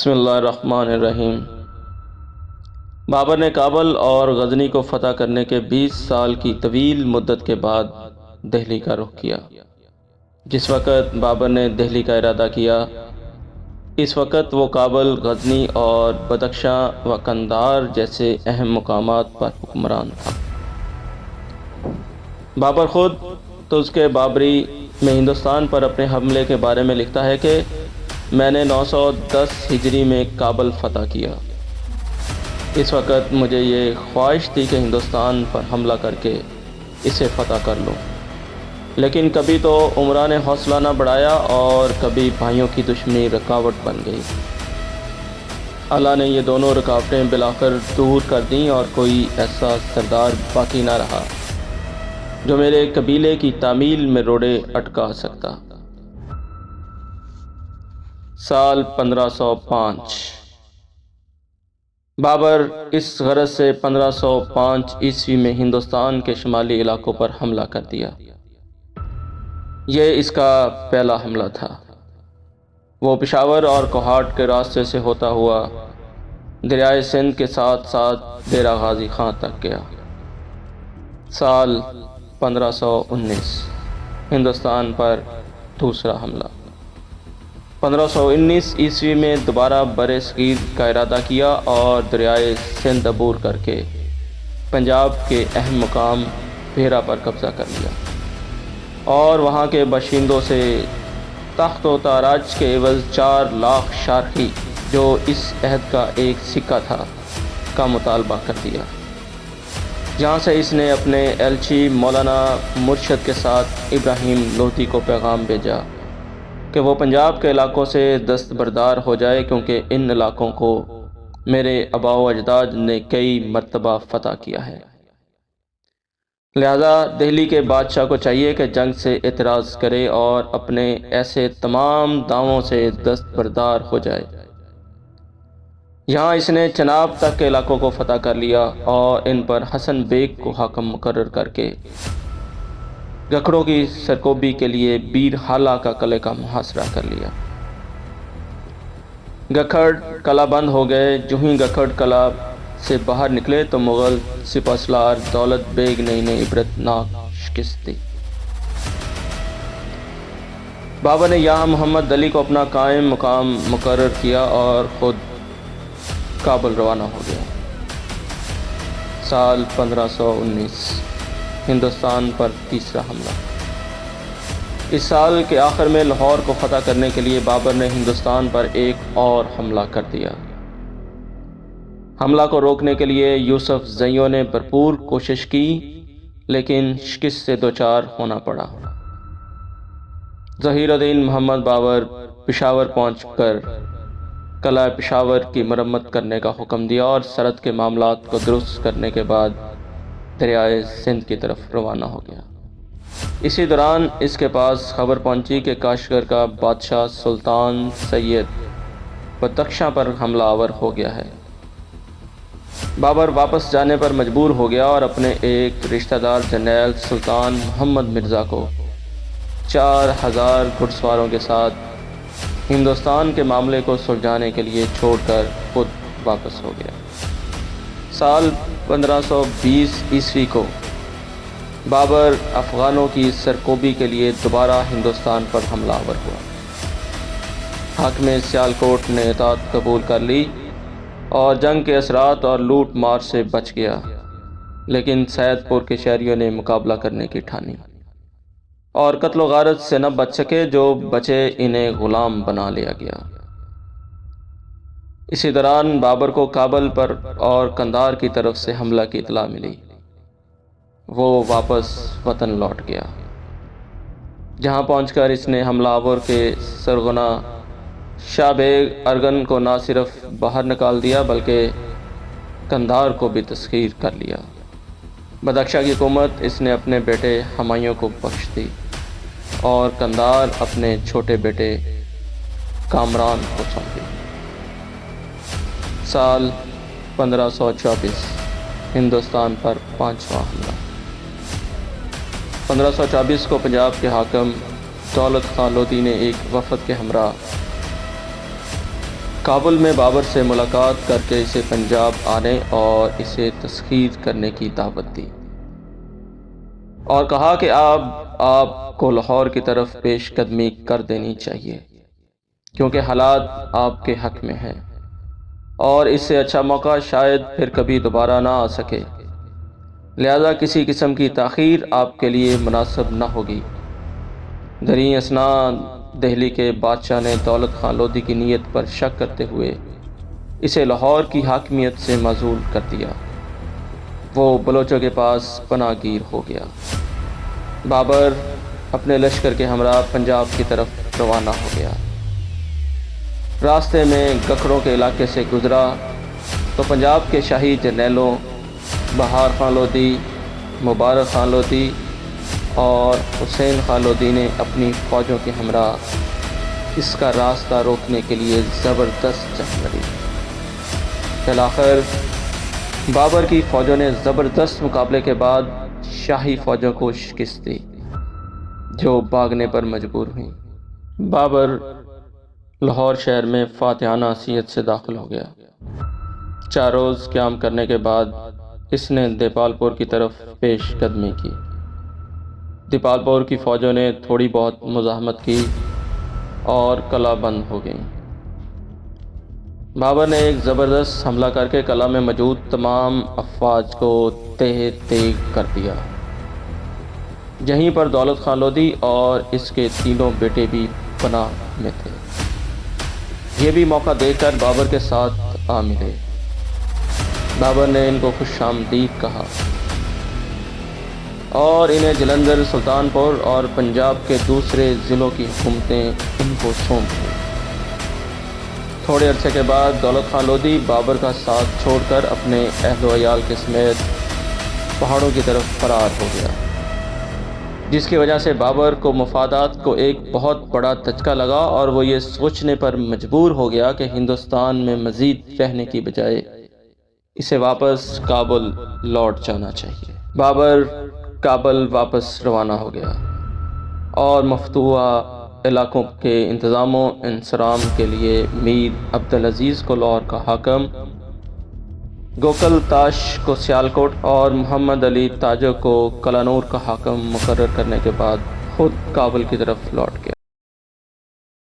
بسم اللہ الرحمن الرحیم۔ بابر نے کابل اور غزنی کو فتح کرنے کے 20 سال کی طویل مدت کے بعد دہلی کا رخ کیا۔ جس وقت بابر نے دہلی کا ارادہ کیا، اس وقت وہ کابل، غزنی اور بدخشاں و قندھار جیسے اہم مقامات پر حکمران تھا۔ بابر خود تزک بابری میں ہندوستان پر اپنے حملے کے بارے میں لکھتا ہے کہ میں نے 910 ہجری میں کابل فتح کیا۔ اس وقت مجھے یہ خواہش تھی کہ ہندوستان پر حملہ کر کے اسے فتح کر لوں، لیکن کبھی تو عمرا نے حوصلہ نہ بڑھایا اور کبھی بھائیوں کی دشمنی رکاوٹ بن گئی۔ اللہ نے یہ دونوں رکاوٹیں بالآخر دور کر دیں اور کوئی ایسا سردار باقی نہ رہا جو میرے قبیلے کی تعمیل میں روڑے اٹکا سکتا۔ سال 1505۔ بابر اس غرض سے 1505 عیسوی میں ہندوستان کے شمالی علاقوں پر حملہ کر دیا۔ یہ اس کا پہلا حملہ تھا۔ وہ پشاور اور کوہاٹ کے راستے سے ہوتا ہوا دریائے سندھ کے ساتھ ساتھ ڈیرہ غازی خان تک گیا۔ سال 1519۔ ہندوستان پر دوسرا حملہ۔ 1519 عیسوی میں دوبارہ برِ صغیر کا ارادہ کیا اور دریائے سندھ عبور کر کے پنجاب کے اہم مقام بھیرا پر قبضہ کر لیا اور وہاں کے باشندوں سے تخت و تاراج کے عوض 4 لاکھ شارخی، جو اس عہد کا ایک سکہ تھا، کا مطالبہ کر دیا، جہاں سے اس نے اپنے ایلچی مولانا مرشد کے ساتھ ابراہیم لودھی کو پیغام بھیجا کہ وہ پنجاب کے علاقوں سے دستبردار ہو جائے، کیونکہ ان علاقوں کو میرے آباء و اجداد نے کئی مرتبہ فتح کیا ہے۔ لہذا دہلی کے بادشاہ کو چاہیے کہ جنگ سے اعتراض کرے اور اپنے ایسے تمام دعووں سے دستبردار ہو جائے۔ یہاں اس نے چناب تک کے علاقوں کو فتح کر لیا اور ان پر حسن بیگ کو حاکم مقرر کر کے گکھڑوں کی سرکوبی کے لیے بیر حالہ کا قلعے کا محاصرہ کر لیا۔ گکھڑ قلعہ بند ہو گئے۔ جو ہی گکھڑ قلعہ سے باہر نکلے تو مغل سپہ سالار دولت بیگ نے انہیں عبرتناک شکست دی۔ بابر نے یہاں محمد علی کو اپنا قائم مقام مقرر کیا اور خود کابل روانہ ہو گیا۔ سال 1519۔ ہندوستان پر تیسرا حملہ۔ اس سال کے آخر میں لاہور کو فتح کرنے کے لیے بابر نے ہندوستان پر ایک اور حملہ کر دیا۔ حملہ کو روکنے کے لیے یوسف زئیوں نے بھرپور کوشش کی، لیکن شکست سے دوچار ہونا پڑا۔ ظہیر الدین محمد بابر پشاور پہنچ کر قلعہ پشاور کی مرمت کرنے کا حکم دیا اور سرحد کے معاملات کو درست کرنے کے بعد دریائے سندھ کی طرف روانہ ہو گیا۔ اسی دوران اس کے پاس خبر پہنچی کہ کاشغر کا بادشاہ سلطان سید بدخشاں پر حملہ آور ہو گیا ہے۔ بابر واپس جانے پر مجبور ہو گیا اور اپنے ایک رشتہ دار جرنیل سلطان محمد مرزا کو 4000 گھڑ سواروں کے ساتھ ہندوستان کے معاملے کو سلجھانے کے لیے چھوڑ کر خود واپس ہو گیا۔ سال 1520 عیسوی کو بابر افغانوں کی سرکوبی کے لیے دوبارہ ہندوستان پر حملہ آور ہوا۔ حاکم سیالکوٹ نے اطاعت قبول کر لی اور جنگ کے اثرات اور لوٹ مار سے بچ گیا، لیکن سید پور کے شہریوں نے مقابلہ کرنے کی ٹھانی اور قتل و غارت سے نہ بچ سکے۔ جو بچے انہیں غلام بنا لیا گیا۔ اسی دوران بابر کو کابل پر اور قندھار کی طرف سے حملہ کی اطلاع ملی۔ وہ واپس وطن لوٹ گیا، جہاں پہنچ کر اس نے حملہ آور کے سرغنہ شاہ بیگ ارغن کو نہ صرف باہر نکال دیا بلکہ قندھار کو بھی تسخیر کر لیا۔ بدخشاں کی حکومت اس نے اپنے بیٹے ہمایوں کو بخش دی اور قندھار اپنے چھوٹے بیٹے کامران کو سونپ دی۔ سال 1524۔ ہندوستان پر پانچواں حملہ۔ 1524 کو پنجاب کے حاکم دولت خان لودھی نے ایک وفد کے ہمراہ کابل میں بابر سے ملاقات کر کے اسے پنجاب آنے اور اسے تسخیر کرنے کی دعوت دی اور کہا کہ آپ کو لاہور کی طرف پیش قدمی کر دینی چاہیے کیونکہ حالات آپ کے حق میں ہیں اور اس سے اچھا موقع شاید پھر کبھی دوبارہ نہ آ سکے، لہذا کسی قسم کی تاخیر آپ کے لیے مناسب نہ ہوگی۔ دریں اثناء دہلی کے بادشاہ نے دولت خان لودھی کی نیت پر شک کرتے ہوئے اسے لاہور کی حاکمیت سے معزول کر دیا۔ وہ بلوچوں کے پاس پناہ گیر ہو گیا۔ بابر اپنے لشکر کے ہمراہ پنجاب کی طرف روانہ ہو گیا۔ راستے میں گکھڑوں کے علاقے سے گزرا تو پنجاب کے شاہی جرنیلوں بہار خان لودھی، مبارک خان لودھی اور حسین خان لودھی نے اپنی فوجوں کے ہمراہ اس کا راستہ روکنے کے لیے زبردست جنگ لڑی۔ بالآخر بابر کی فوجوں نے زبردست مقابلے کے بعد شاہی فوجوں کو شکست دی جو بھاگنے پر مجبور ہوئیں۔ بابر لاہور شہر میں فاتحانہ حیثیت سے داخل ہو گیا۔ 4 روز قیام کرنے کے بعد اس نے دیپال پور کی طرف پیش قدمی کی۔ دیپال پور کی فوجوں نے تھوڑی بہت مزاحمت کی اور قلعہ بند ہو گئیں۔ بابر نے ایک زبردست حملہ کر کے قلعہ میں موجود تمام افواج کو تہہ تیگ کر دیا۔ یہیں پر دولت خان لودھی اور اس کے تینوں بیٹے بھی پناہ میں تھے۔ یہ بھی موقع دیکھ کر بابر کے ساتھ آ ملے۔ بابر نے ان کو خوش آمدید کہا اور انہیں جلندھر، سلطانپور اور پنجاب کے دوسرے ضلعوں کی حکومتیں ان کو سونپ دیں۔ تھوڑے عرصے کے بعد دولت خان لودھی بابر کا ساتھ چھوڑ کر اپنے اہل و عیال کے سمیت پہاڑوں کی طرف فرار ہو گیا، جس کی وجہ سے بابر کو مفادات کو ایک بہت بڑا دھچکا لگا اور وہ یہ سوچنے پر مجبور ہو گیا کہ ہندوستان میں مزید رہنے کی بجائے اسے واپس کابل لوٹ جانا چاہیے۔ بابر کابل واپس روانہ ہو گیا اور مفتوحہ علاقوں کے انتظام و انصرام کے لیے میر عبدالعزیز کو لاہور کا حاکم، گوکل تاش کو سیالکوٹ اور محمد علی تاجر کو کلانور کا حاکم مقرر کرنے کے بعد خود کابل کی طرف لوٹ گیا۔